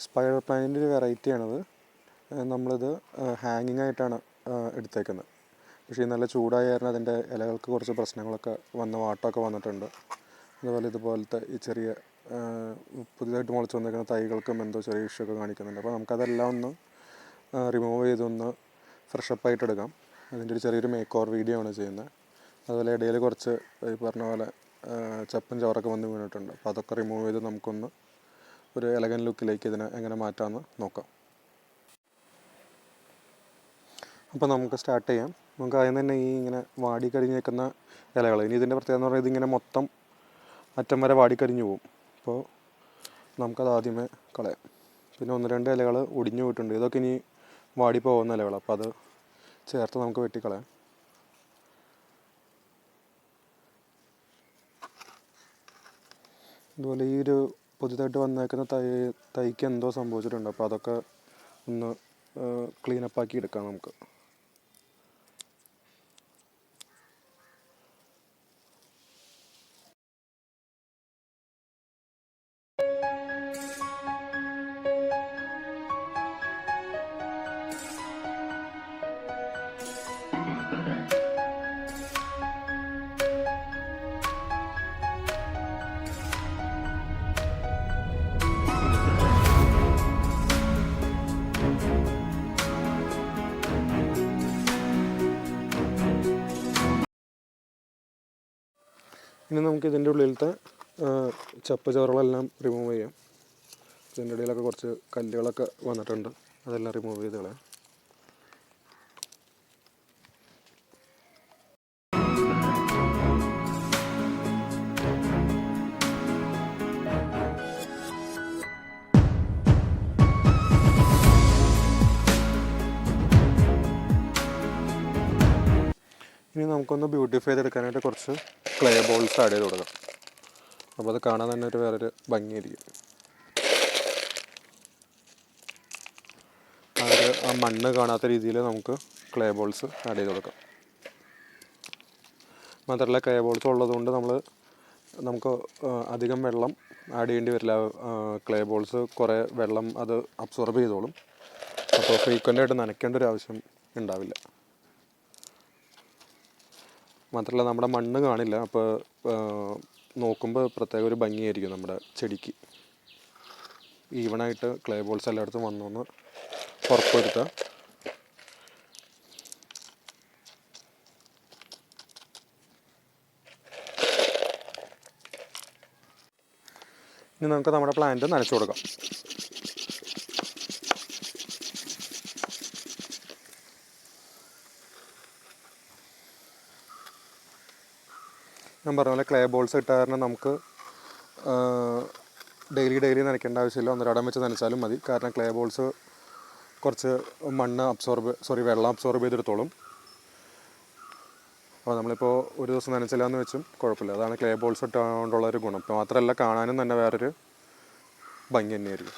Spider പ്ലാന്റിൻ്റെ ഒരു വെറൈറ്റിയാണത്. നമ്മളിത് ഹാങ്ങിങ് ആയിട്ടാണ് എടുത്തേക്കുന്നത്. പക്ഷേ നല്ല ചൂടായ കാരണം അതിൻ്റെ ഇലകൾക്ക് കുറച്ച് പ്രശ്നങ്ങളൊക്കെ വാട്ടമൊക്കെ വന്നിട്ടുണ്ട്. അതുപോലെ ഇതുപോലത്തെ ഈ ചെറിയ പുതിയതായിട്ട് മുളച്ച് വന്നിരിക്കുന്ന തൈകൾക്കും എന്തോ ചെറിയ ഇഷ്യൂ ഒക്കെ കാണിക്കുന്നുണ്ട്. അപ്പോൾ നമുക്കതെല്ലാം ഒന്ന് റിമൂവ് ചെയ്തൊന്ന് ഫ്രഷപ്പായിട്ട് എടുക്കാം. അതിൻ്റെ ഒരു ചെറിയൊരു മേക്ക് ഓവർ വീഡിയോ ആണ് ചെയ്യുന്നത്. അതുപോലെ ഇടയിൽ കുറച്ച് ഈ പറഞ്ഞ പോലെ ചപ്പും ചവറൊക്കെ വന്ന് വീണിട്ടുണ്ട്. അപ്പോൾ അതൊക്കെ റിമൂവ് ചെയ്ത് നമുക്കൊന്ന് ഒരു എലഗൻ ലുക്കിലേക്ക് ഇതിനെ എങ്ങനെ മാറ്റാമെന്ന് നോക്കാം. അപ്പോൾ നമുക്ക് സ്റ്റാർട്ട് ചെയ്യാം. നമുക്ക് ആദ്യം തന്നെ ഈ ഇങ്ങനെ വാടിക്കരിഞ്ഞ് നിൽക്കുന്ന ഇലകൾ, ഇനി ഇതിൻ്റെ പ്രത്യേകത എന്ന് പറഞ്ഞാൽ ഇതിങ്ങനെ മൊത്തം അറ്റം വരെ വാടിക്കരിഞ്ഞ് പോകും. അപ്പോൾ നമുക്കത് ആദ്യമേ കളയാം. പിന്നെ 1-2 ഇലകൾ ഒടിഞ്ഞു പോയിട്ടുണ്ട്. ഇതൊക്കെ ഇനി വാടി പോകുന്ന ഇലകൾ, അപ്പോൾ അത് ചേർത്ത് നമുക്ക് വെട്ടിക്കളയാം. അതുപോലെ ഈ ഒരു പുതിയതായിട്ട് വന്നേക്കുന്ന തൈക്ക് എന്തോ സംഭവിച്ചിട്ടുണ്ട്. അപ്പോൾ അതൊക്കെ ഒന്ന് ക്ലീനപ്പാക്കി എടുക്കാം നമുക്ക്. ഇനി നമുക്ക് ഇതിൻ്റെ ഉള്ളിലത്തെ ചപ്പ് ചവറുകളെല്ലാം റിമൂവ് ചെയ്യാം. ഇതിൻ്റെ ഇടയിലൊക്കെ കുറച്ച് കല്ലുകളൊക്കെ വന്നിട്ടുണ്ട്, അതെല്ലാം റിമൂവ് ചെയ്ത് കളയാം. ഇനി നമുക്കൊന്ന് ബ്യൂട്ടിഫൈ ചെയ്തെടുക്കാനായിട്ട് കുറച്ച് ക്ലേ ബോൾസ് ആഡ് ചെയ്ത് കൊടുക്കാം. അപ്പോൾ അത് കാണാൻ തന്നെ ഒരു വേറൊരു ഭംഗിയായിരിക്കും. ആ മണ്ണ് കാണാത്ത രീതിയിൽ നമുക്ക് ക്ലേ ബോൾസ് ആഡ് ചെയ്ത് കൊടുക്കാം. മാത്രമല്ല ക്ലേ ബോൾസ് ഉള്ളതുകൊണ്ട് നമുക്ക് അധികം വെള്ളം ആഡ് ചെയ്യേണ്ടി വരില്ല. ക്ലേ ബോൾസ് കുറേ വെള്ളം അത് അബ്സോർബ് ചെയ്തോളും. അപ്പോൾ ഫ്രീക്വൻ്റായിട്ട് നനയ്ക്കേണ്ട ഒരു ആവശ്യം ഉണ്ടാവില്ല. മാത്രമല്ല നമ്മുടെ മണ്ണ് കാണില്ല, അപ്പോൾ നോക്കുമ്പോൾ പ്രത്യേക ഒരു ഭംഗിയായിരിക്കും നമ്മുടെ ചെടിക്ക്. ഈവണായിട്ട് ക്ലേ ബോൾസ് എല്ലായിടത്തും വന്നൊന്ന് ഉറപ്പുവരുത്തുക. ഇനി നമുക്ക് നമ്മുടെ പ്ലാന്റ് നനച്ചു കൊടുക്കാം. ഞാൻ പറഞ്ഞ പോലെ ക്ലേ ബോൾസ് ഇട്ട കാരണം നമുക്ക് ഡെയിലി നനയ്ക്കേണ്ട ആവശ്യമില്ല. 1-2 വെച്ച് നനച്ചാലും മതി. കാരണം ക്ലേ ബോൾസ് കുറച്ച് വെള്ളം അബ്സോർബ് ചെയ്തെടുത്തോളും. അപ്പോൾ നമ്മളിപ്പോൾ ഒരു ദിവസം നനച്ചില്ല എന്ന് വെച്ചും കുഴപ്പമില്ല. അതാണ് ക്ലേ ബോൾസ് ഇട്ടുകൊണ്ടുള്ളൊരു ഗുണം. ഇപ്പോൾ മാത്രമല്ല കാണാനും തന്നെ വേറൊരു ഭംഗി തന്നെയായിരിക്കും.